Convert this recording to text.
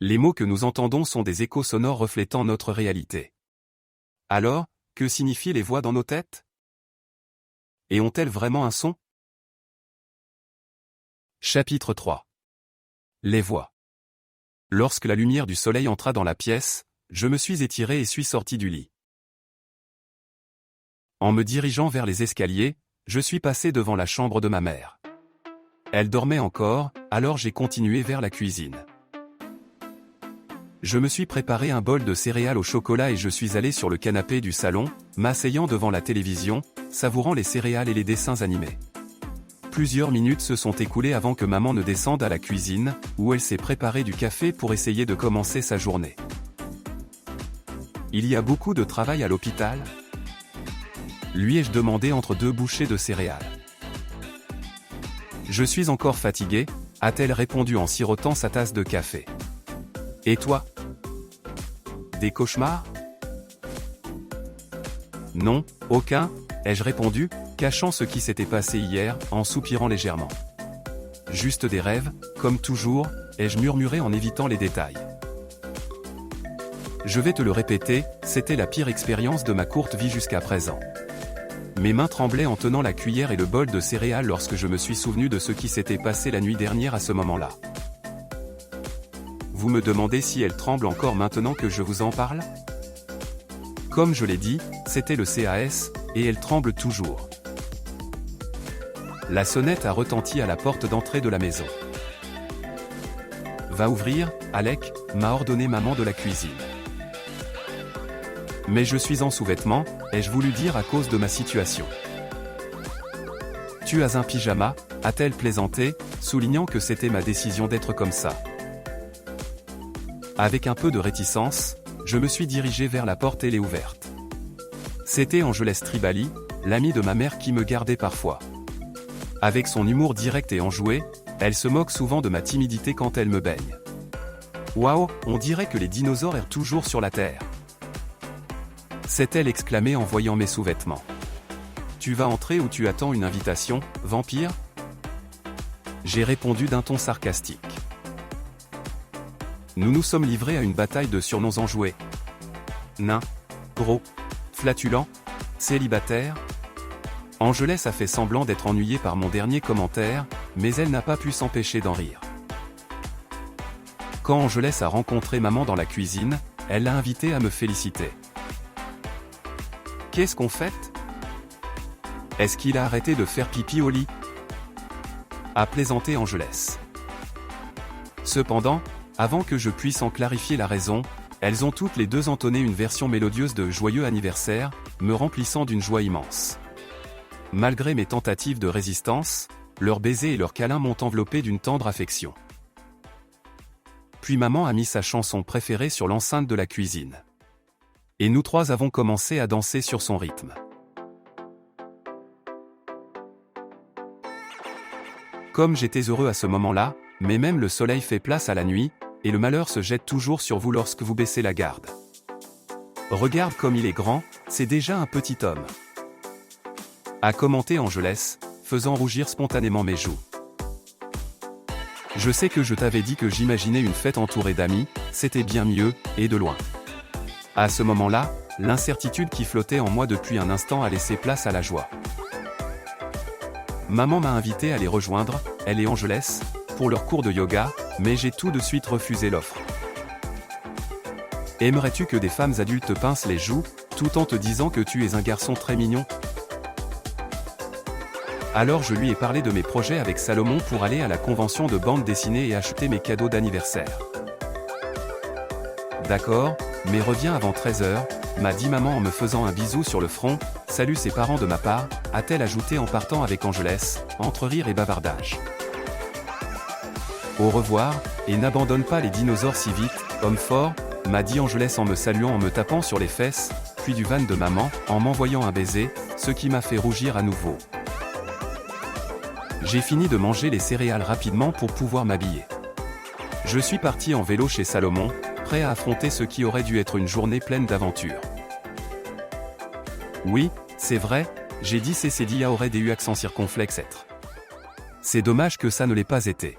Les mots que nous entendons sont des échos sonores reflétant notre réalité. Alors, que signifient les voix dans nos têtes? Et ont-elles vraiment un son? Chapitre 3. Les voix. Lorsque la lumière du soleil entra dans la pièce, je me suis étiré et suis sorti du lit. En me dirigeant vers les escaliers, je suis passé devant la chambre de ma mère. Elle dormait encore, alors j'ai continué vers la cuisine. Je me suis préparé un bol de céréales au chocolat et je suis allé sur le canapé du salon, m'asseyant devant la télévision, savourant les céréales et les dessins animés. Plusieurs minutes se sont écoulées avant que maman ne descende à la cuisine, où elle s'est préparée du café pour essayer de commencer sa journée. Il y a beaucoup de travail à l'hôpital? Lui ai-je demandé entre deux bouchées de céréales. Je suis encore fatigué, a-t-elle répondu en sirotant sa tasse de café. Et toi? Des cauchemars? Non, aucun, ai-je répondu, cachant ce qui s'était passé hier, en soupirant légèrement. Juste des rêves, comme toujours, ai-je murmuré en évitant les détails. Je vais te le répéter, c'était la pire expérience de ma courte vie jusqu'à présent. Mes mains tremblaient en tenant la cuillère et le bol de céréales lorsque je me suis souvenu de ce qui s'était passé la nuit dernière à ce moment-là. Vous me demandez si elle tremble encore maintenant que je vous en parle? Comme je l'ai dit, c'était le CAS, et elle tremble toujours. La sonnette a retenti à la porte d'entrée de la maison. Va ouvrir, Alec, m'a ordonné maman de la cuisine. Mais je suis en sous-vêtements, ai-je voulu dire à cause de ma situation. Tu as un pyjama, a-t-elle plaisanté, soulignant que c'était ma décision d'être comme ça. Avec un peu de réticence, je me suis dirigé vers la porte et l'ai ouverte. C'était Angeles Tribali, l'amie de ma mère qui me gardait parfois. Avec son humour direct et enjoué, elle se moque souvent de ma timidité quand elle me baigne. Waouh, on dirait que les dinosaures errent toujours sur la Terre. S'est-elle exclamée en voyant mes sous-vêtements. Tu vas entrer ou tu attends une invitation, vampire? J'ai répondu d'un ton sarcastique. Nous nous sommes livrés à une bataille de surnoms enjoués. Nain, gros, flatulent, célibataire. Angeles a fait semblant d'être ennuyée par mon dernier commentaire, mais elle n'a pas pu s'empêcher d'en rire. Quand Angeles a rencontré maman dans la cuisine, elle l'a invitée à me féliciter. Qu'est-ce qu'on fête? Est-ce qu'il a arrêté de faire pipi au lit? A plaisanté Angeles. Cependant, avant que je puisse en clarifier la raison, elles ont toutes les deux entonné une version mélodieuse de Joyeux anniversaire, me remplissant d'une joie immense. Malgré mes tentatives de résistance, leurs baisers et leurs câlins m'ont enveloppé d'une tendre affection. Puis maman a mis sa chanson préférée sur l'enceinte de la cuisine. Et nous trois avons commencé à danser sur son rythme. Comme j'étais heureux à ce moment-là, mais même le soleil fait place à la nuit, et le malheur se jette toujours sur vous lorsque vous baissez la garde. Regarde comme il est grand, c'est déjà un petit homme. A commenté Angeles, faisant rougir spontanément mes joues. Je sais que je t'avais dit que j'imaginais une fête entourée d'amis, c'était bien mieux, et de loin. À ce moment-là, l'incertitude qui flottait en moi depuis un instant a laissé place à la joie. Maman m'a invité à les rejoindre, elle et Angeles, pour leur cours de yoga, mais j'ai tout de suite refusé l'offre. Aimerais-tu que des femmes adultes te pincent les joues, tout en te disant que tu es un garçon très mignon? Alors je lui ai parlé de mes projets avec Salomon pour aller à la convention de bande dessinée et acheter mes cadeaux d'anniversaire. D'accord, mais reviens avant 13h, m'a dit maman en me faisant un bisou sur le front, salut ses parents de ma part, a-t-elle ajouté en partant avec Angeles, entre rire et bavardage. Au revoir, et n'abandonne pas les dinosaures si vite, homme fort, m'a dit Angeles en me saluant en me tapant sur les fesses, puis du van de maman, en m'envoyant un baiser, ce qui m'a fait rougir à nouveau. J'ai fini de manger les céréales rapidement pour pouvoir m'habiller. Je suis parti en vélo chez Salomon, prêt à affronter ce qui aurait dû être une journée pleine d'aventures. Oui, c'est vrai, j'ai dit CCDA aurait des accent circonflexe être. C'est dommage que ça ne l'ait pas été.